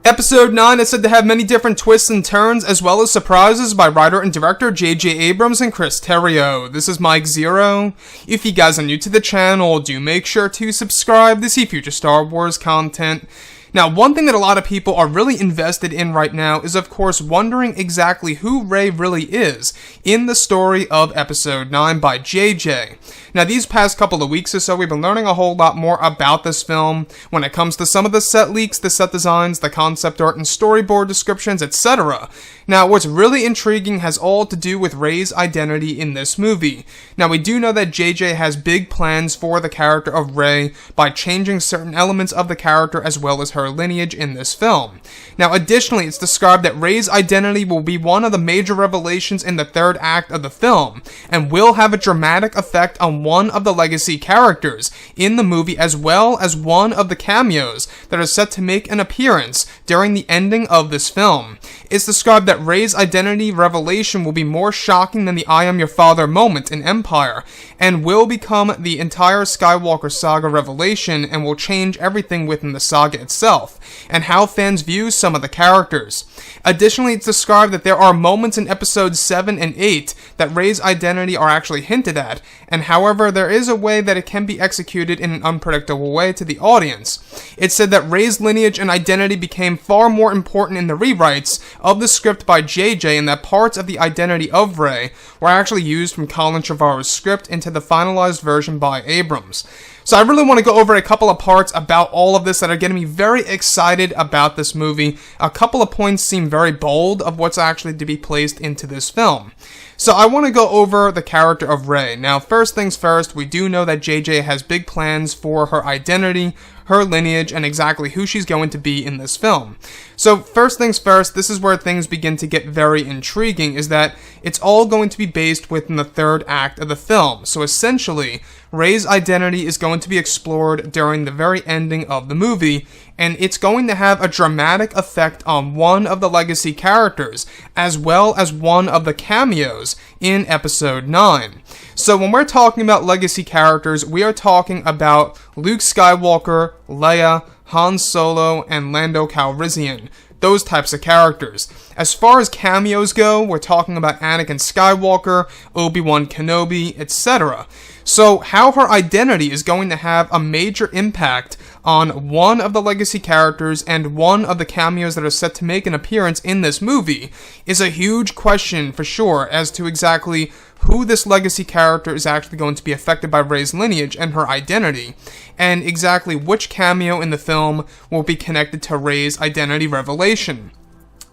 Episode 9 is said to have many different twists and turns, as well as surprises by writer and director J.J. Abrams and Chris Terrio. This is Mike Zero. If you guys are new to the channel, do make sure to subscribe to see future Star Wars content. Now, one thing that a lot of people are really invested in right now is, of course, wondering exactly who Rey really is in the story of Episode 9 by JJ. Now, these past couple of weeks or so, we've been learning a whole lot more about this film when it comes to some of the set leaks, the set designs, the concept art, and storyboard descriptions, etc. Now, what's really intriguing has all to do with Rey's identity in this movie. Now, we do know that JJ has big plans for the character of Rey by changing certain elements of the character as well as her lineage in this film. Now, additionally, it's described that Rey's identity will be one of the major revelations in the third act of the film, and will have a dramatic effect on one of the legacy characters in the movie, as well as one of the cameos that are set to make an appearance during the ending of this film. It's described that Rey's identity revelation will be more shocking than the I am your father moment in Empire, and will become the entire Skywalker saga revelation, and will change everything within the saga itself, and how fans view some of the characters. Additionally, it's described that there are moments in episodes 7 and 8 that Rey's identity are actually hinted at, and however, there is a way that it can be executed in an unpredictable way to the audience. It's said that Rey's lineage and identity became far more important in the rewrites of the script by JJ, and that parts of the identity of Rey were actually used from Colin Trevorrow's script into the finalized version by Abrams. So I really want to go over a couple of parts about all of this that are getting me very excited about this movie. A couple of points seem very bold of what's actually to be placed into this film. So I want to go over the character of Rey. Now, first things first, we do know that JJ has big plans for her identity, her lineage, and exactly who she's going to be in this film. So first things first, this is where things begin to get very intriguing, is that it's all going to be based within the third act of the film. So essentially, Rey's identity is going to be explored during the very ending of the movie, and it's going to have a dramatic effect on one of the legacy characters, as well as one of the cameos in Episode 9. So when we're talking about legacy characters, we are talking about Luke Skywalker, Leia, Han Solo, and Lando Calrissian. Those types of characters. As far as cameos go, we're talking about Anakin Skywalker, Obi-Wan Kenobi, etc. So how her identity is going to have a major impact on one of the legacy characters and one of the cameos that are set to make an appearance in this movie is a huge question for sure as to exactly who this legacy character is actually going to be affected by Rey's lineage and her identity, and exactly which cameo in the film will be connected to Rey's identity revelation.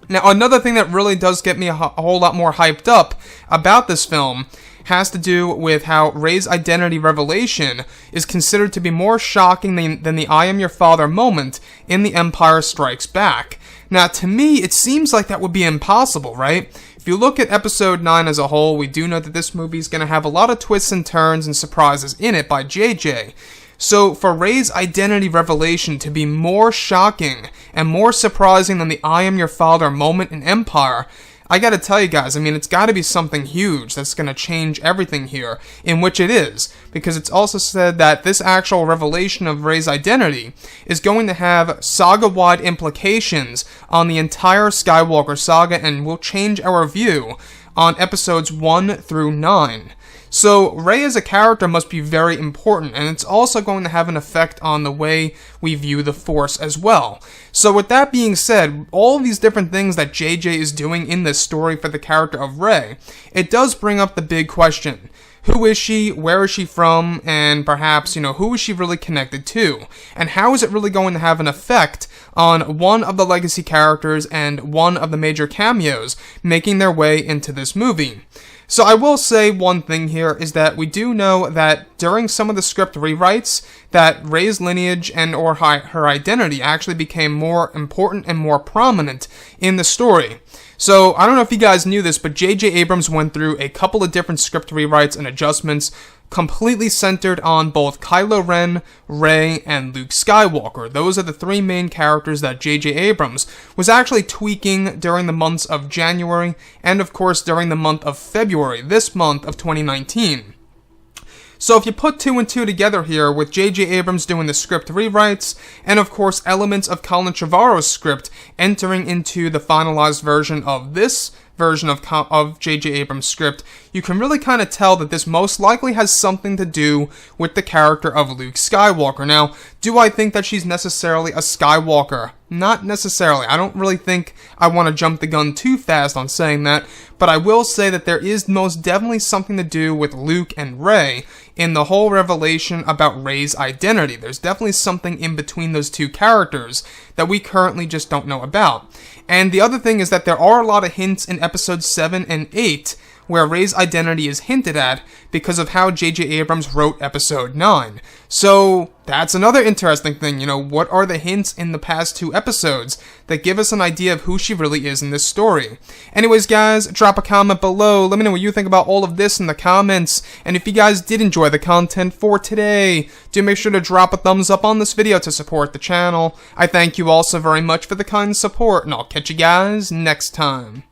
Now, another thing that really does get me a whole lot more hyped up about this film has to do with how Rey's identity revelation is considered to be more shocking than the I am your father moment in The Empire Strikes Back. Now, to me, it seems like that would be impossible, right? If you look at Episode 9 as a whole, we do know that this movie is going to have a lot of twists and turns and surprises in it by JJ. So for Rey's identity revelation to be more shocking and more surprising than the I am your father moment in Empire, I gotta tell you guys, I mean, it's gotta be something huge that's gonna change everything here, in which it is, because it's also said that this actual revelation of Rey's identity is going to have saga-wide implications on the entire Skywalker saga and will change our view on episodes 1 through 9. So Rey as a character must be very important, and it's also going to have an effect on the way we view the Force as well. So with that being said, all of these different things that JJ is doing in this story for the character of Rey, it does bring up the big question. Who is she? Where is she from? And perhaps, who is she really connected to? And how is it really going to have an effect on one of the legacy characters and one of the major cameos making their way into this movie? So I will say one thing here is that we do know that during some of the script rewrites that Rey's lineage and or her identity actually became more important and more prominent in the story. So I don't know if you guys knew this, but J.J. Abrams went through a couple of different script rewrites and adjustments completely centered on both Kylo Ren, Rey, and Luke Skywalker. Those are the three main characters that J.J. Abrams was actually tweaking during the months of January and, of course, during the month of February, this month of 2019. So if you put 2 and 2 together here, with J.J. Abrams doing the script rewrites, and of course elements of Colin Trevorrow's script entering into the finalized version of this version of J.J. Abrams' script, you can really kind of tell that this most likely has something to do with the character of Luke Skywalker. Now, do I think that she's necessarily a Skywalker? Not necessarily. I don't really think I want to jump the gun too fast on saying that, but I will say that there is most definitely something to do with Luke and Rey in the whole revelation about Rey's identity. There's definitely something in between those two characters that we currently just don't know about. And the other thing is that there are a lot of hints in episodes 7 and 8 where Rey's identity is hinted at because of how J.J. Abrams wrote episode 9. So that's another interesting thing, what are the hints in the past 2 episodes that give us an idea of who she really is in this story? Anyways, guys, drop a comment below, let me know what you think about all of this in the comments, and if you guys did enjoy the content for today, do make sure to drop a thumbs up on this video to support the channel. I thank you all so very much for the kind support, and I'll catch you guys next time.